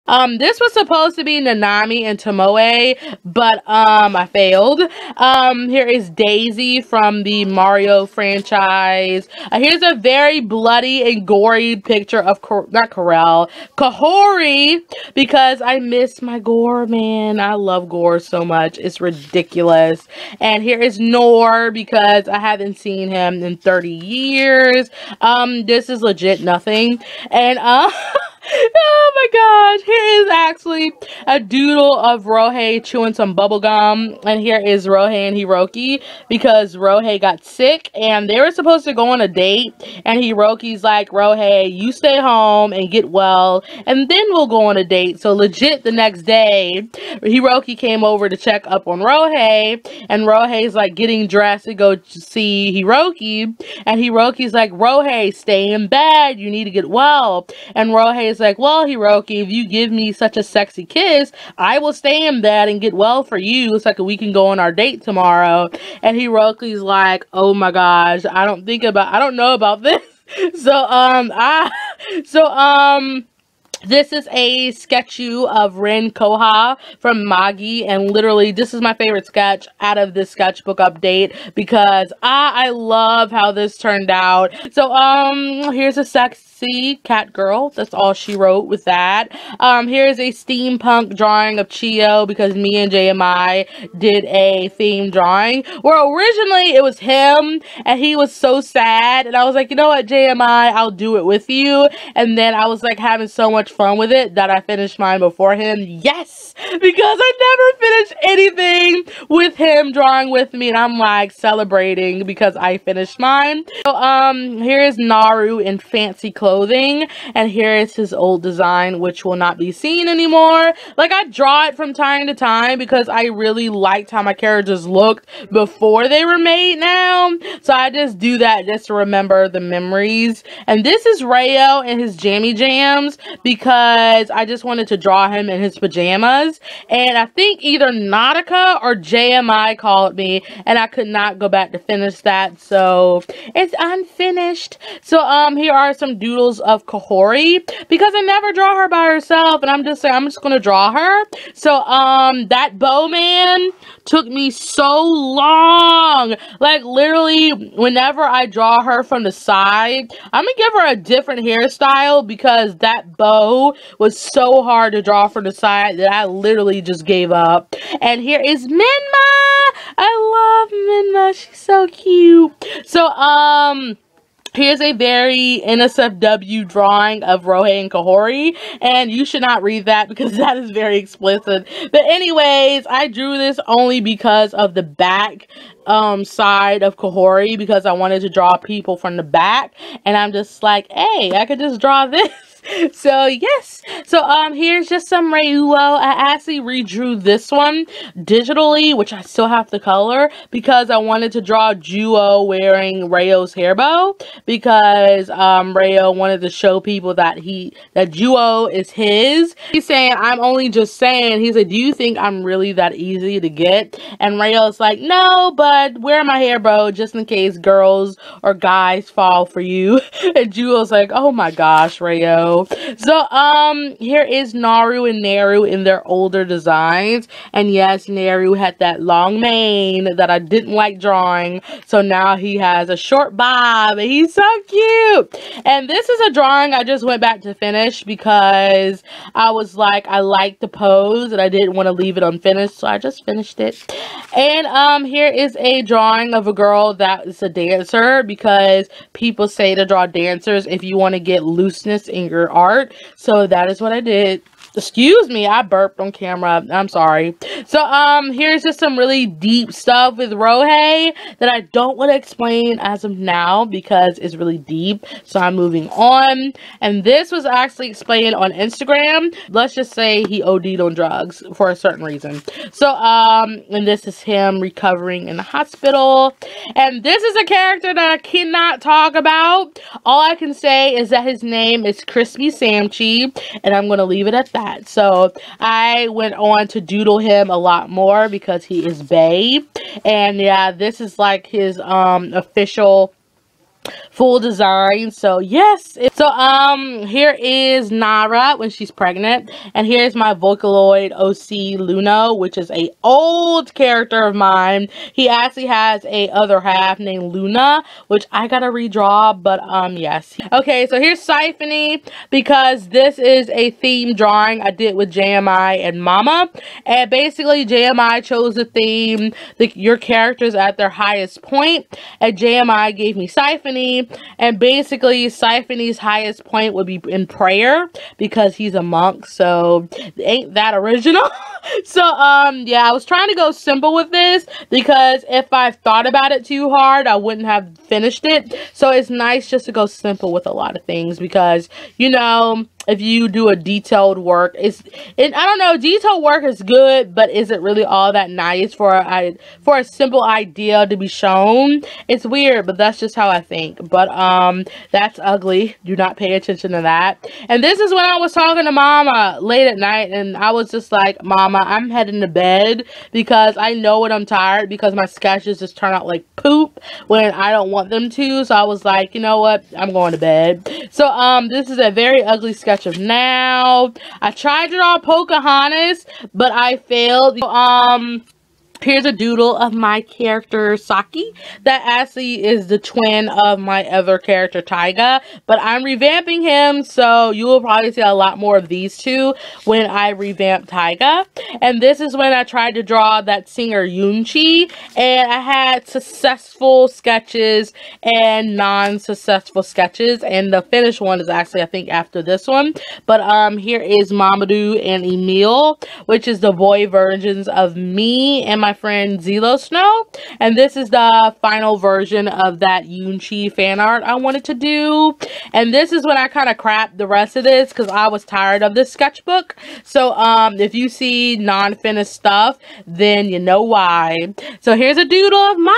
This was supposed to be Nanami and Tomoe, but I failed. Here is Daisy from the Mario franchise. Here's a very bloody and gory picture of Kahori, because I miss my gore, man. I love gore so much. It's ridiculous. And here is Nor, because I haven't seen him in 30 years. This is legit nothing. And oh my gosh, here is actually a doodle of Rohei chewing some bubble gum, and here is Rohei and Hiroki, because Rohei got sick and they were supposed to go on a date, and Hiroki's like, Rohei, you stay home and get well and then we'll go on a date. So legit the next day Hiroki came over to check up on Rohei, and Rohei's like getting dressed to go to see Hiroki, and Hiroki's like, Rohei, stay in bed, you need to get well. And Rohei's like, well, Hiroki, if you give me such a sexy kiss, I will stay in bed and get well for you so we can go on our date tomorrow. And Hiroki's like, oh my gosh, I don't know about this. This is a sketchu of Rin Koha from Magi, and literally this is my favorite sketch out of this sketchbook update, because I love how this turned out. So here's a sexy cat girl. That's all she wrote with that. Here's a steampunk drawing of Chio, because me and JMI did a theme drawing where originally it was him and he was so sad, and I was like, you know what, JMI, I'll do it with you. And then I was like having so much fun with it that I finished mine before him. Yes, because I never finished anything with him drawing with me, and I'm like celebrating because I finished mine. So here's Naru in fancy clothing, and here is his old design, which will not be seen anymore. Like, I draw it from time to time because I really liked how my characters looked before they were made now, so I just do that just to remember the memories. And this is Rayo and his jammy jams, because I just wanted to draw him in his pajamas, and I think either Nautica or JMI called me and I could not go back to finish that, so it's unfinished. So here are some doodles of Kahori, because I never draw her by herself, and I'm just gonna draw her. So that bow man took me so long. Like, literally whenever I draw her from the side, I'm gonna give her a different hairstyle, because that bow was so hard to draw from the side that I literally just gave up. And here is Minma. I love Minma, she's so cute. So here's a very NSFW drawing of Rohei and Kahori, and you should not read that because that is very explicit. But anyways, I drew this only because of the back side of Kahori, because I wanted to draw people from the back, and I'm just like, hey, I could just draw this. So yes, so here's just some Rayuo. I actually redrew this one digitally, which I still have to color, because I wanted to draw Juo wearing Rayo's hair bow, because Rayo wanted to show people that Juo is his. He's saying, I'm only just saying, he's like, do you think I'm really that easy to get? And Rayo's like, no, but wear my hair bow just in case girls or guys fall for you. And Juo's like, oh my gosh, Rayo. So here is Naru and Neru in their older designs, and yes, Neru had that long mane that I didn't like drawing, so now he has a short bob and he's so cute. And this is a drawing I just went back to finish because I was like, I liked the pose and I didn't want to leave it unfinished, so I just finished it. And here is a drawing of a girl that is a dancer, because people say to draw dancers if you want to get looseness in your art, so that is what I did. Excuse me, I burped on camera. I'm sorry. So, here's just some really deep stuff with Rohei that I don't want to explain as of now because it's really deep. So, I'm moving on. And this was actually explained on Instagram. Let's just say he OD'd on drugs for a certain reason. So, and this is him recovering in the hospital. And this is a character that I cannot talk about. All I can say is that his name is Crispy Samchi, and I'm going to leave it at that. So I went on to doodle him a lot more because he is bae, and yeah, this is like his official full design. So yes, here is Nara when she's pregnant, and here's my Vocaloid OC Luno, which is a old character of mine. He actually has a other half named Luna, which I gotta redraw, but yes. Okay, so here's Siphonie, because this is a theme drawing I did with JMI and Mama, and basically JMI chose the theme, your characters at their highest point, and JMI gave me Siphonie, and basically Siphonie's highest point would be in prayer because he's a monk, so ain't that original? So yeah, I was trying to go simple with this because if I thought about it too hard, I wouldn't have finished it. So it's nice just to go simple with a lot of things because, you know, if you do a detailed work, I don't know, detailed work is good, but is it really all that nice for a simple idea to be shown? It's weird, but that's just how I think. But that's ugly. Do not pay attention to that. And this is when I was talking to Mama late at night, and I was just like, Mama, I'm heading to bed because I know when I'm tired because my sketches just turn out like poop when I don't want them to. So I was like, you know what? I'm going to bed. So this is a very ugly sketch of Now. I tried to draw Pocahontas, but I failed. Here's a doodle of my character Saki. That actually is the twin of my other character Taiga, but I'm revamping him, so you will probably see a lot more of these two when I revamp Taiga. And this is when I tried to draw that singer Yoonchi, and I had successful sketches and non-successful sketches, and the finished one is actually I think after this one. But here is Mamadou and Emile, which is the boy versions of me and my friend Zelo Snow, and this is the final version of that Yoonchi fan art I wanted to do. And this is when I kind of crapped the rest of this because I was tired of this sketchbook. So if you see non-finished stuff, then you know why. So here's a doodle of Maya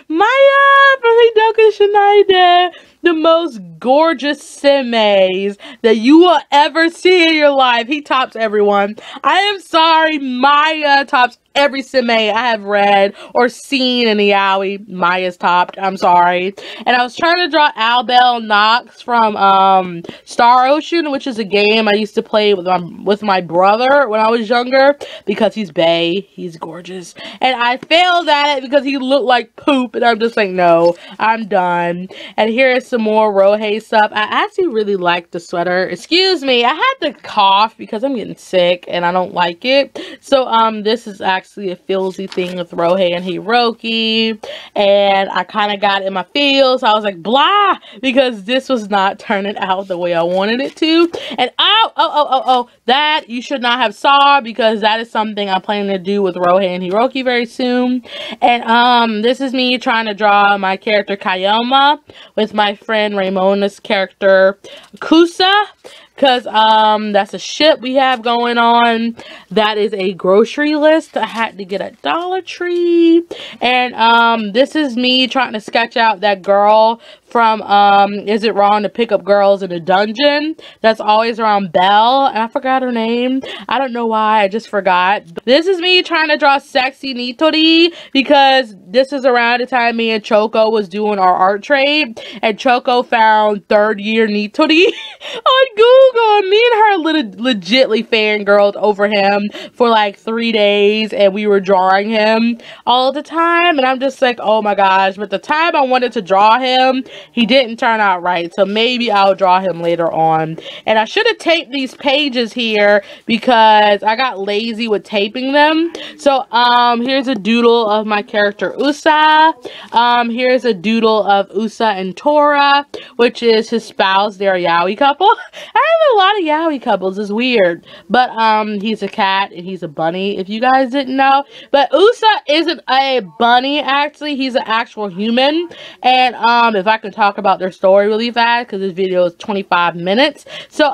from Hidoka Shinaide, the most gorgeous semeis that you will ever see in your life. He tops everyone. I am sorry, Maya tops every seme I have read or seen in the yaoi. Maya's topped. I'm sorry. And I was trying to draw Albel Knox from Star Ocean, which is a game I used to play with my brother when I was younger because he's bae. He's gorgeous. And I failed at it because he looked like poop, and I'm just like, no, I'm done. And here is some more Rohei stuff. I actually really like the sweater. Excuse me, I had to cough because I'm getting sick and I don't like it. So this is actually a feelsy thing with Rohei and Hiroki, and I kind of got in my feels. So I was like, blah, because this was not turning out the way I wanted it to. And oh, that you should not have saw, because that is something I'm planning to do with Rohei and Hiroki very soon. And this is me trying to draw my character Kayoma with my friend Raimona's character Kusa, because that's a ship we have going on. That is a grocery list I had to get at Dollar Tree. And this is me trying to sketch out that girl from Is It Wrong to Pick Up Girls in a Dungeon? That's always around Belle, and I forgot her name. I don't know why, I just forgot. This is me trying to draw sexy Nitori, because this is around the time me and Choco was doing our art trade, and Choco found 3rd year Nitori on Google, and me and her legitly fangirled over him for like 3 days, and we were drawing him all the time, and I'm just like, oh my gosh. But the time I wanted to draw him, he didn't turn out right, so maybe I'll draw him later on. And I should have taped these pages here because I got lazy with taping them. So here's a doodle of my character Usa. Here's a doodle of Usa and Tora, which is his spouse. They're a yaoi couple. I have a lot of yaoi couples, it's weird, but he's a cat and he's a bunny, if you guys didn't know. But Usa isn't a bunny, actually. He's an actual human. And if I can talk about their story really fast, because this video is 25 minutes. So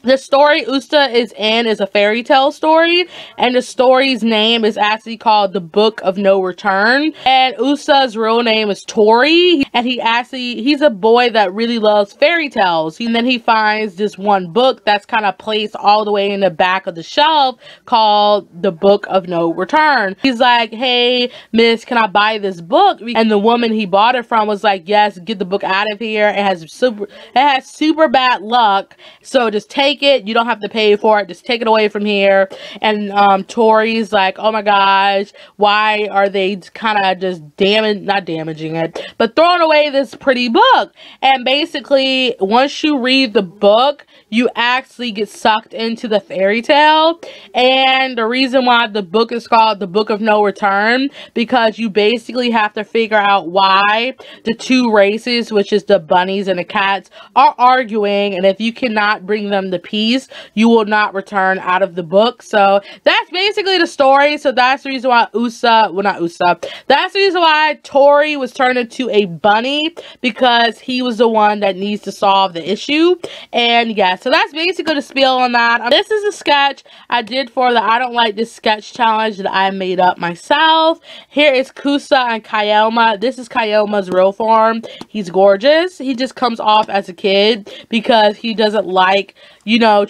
The story Usa is in is a fairy tale story, and the story's name is actually called The Book of No Return. And Usa's real name is Tori, and he's a boy that really loves fairy tales. And then he finds this one book that's kind of placed all the way in the back of the shelf called The Book of No Return. He's like, "Hey, miss, can I buy this book?" And the woman he bought it from was like, "Yes, get the book out of here. It has super bad luck, so just take it. You don't have to pay for it. Just take it away from here." And Tori's like, "Oh my gosh, why are they kind of just not damaging it, but throwing away this pretty book?" And basically, once you read the book, you actually get sucked into the fairy tale. And the reason why the book is called The Book of No Return, because you basically have to figure out why the two races, which is the bunnies and the cats, are arguing, and if you cannot bring them to peace, you will not return out of the book. So that's basically the story. So that's the reason why that's the reason why Tori was turned into a bunny, because he was the one that needs to solve the issue. And yeah, so that's basically the spiel on that. This is a sketch I did for the I Don't Like This sketch challenge that I made up myself. Here is Kusa and Kyoma. This is Kyoma's real form. He's gorgeous. He just comes off as a kid because he doesn't like, you know,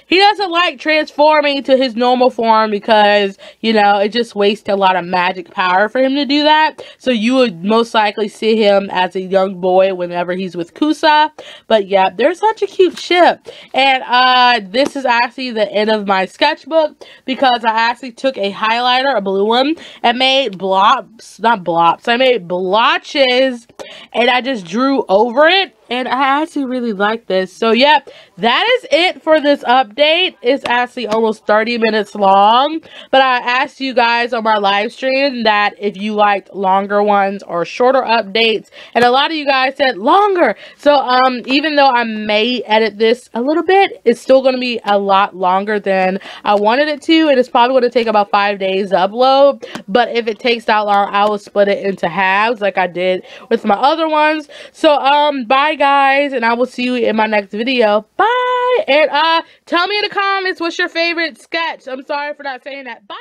he doesn't like transforming to his normal form because, you know, it just wastes a lot of magic power for him to do that. So you would most likely see him as a young boy whenever he's with Kusa. But yeah, they're such a cute ship. And this is actually the end of my sketchbook, because I actually took a highlighter, a blue one, and made I made blotches, and I just drew over it. And I actually really like this. So, yeah, that is it for this update. It's actually almost 30 minutes long. But I asked you guys on my live stream that if you liked longer ones or shorter updates. And a lot of you guys said longer. So, even though I may edit this a little bit, it's still going to be a lot longer than I wanted it to. And it's probably going to take about 5 days to upload. But if it takes that long, I will split it into halves like I did with my other ones. So, bye guys, and I will see you in my next video. Bye. And tell me in the comments what's your favorite sketch. I'm sorry for not saying that. Bye.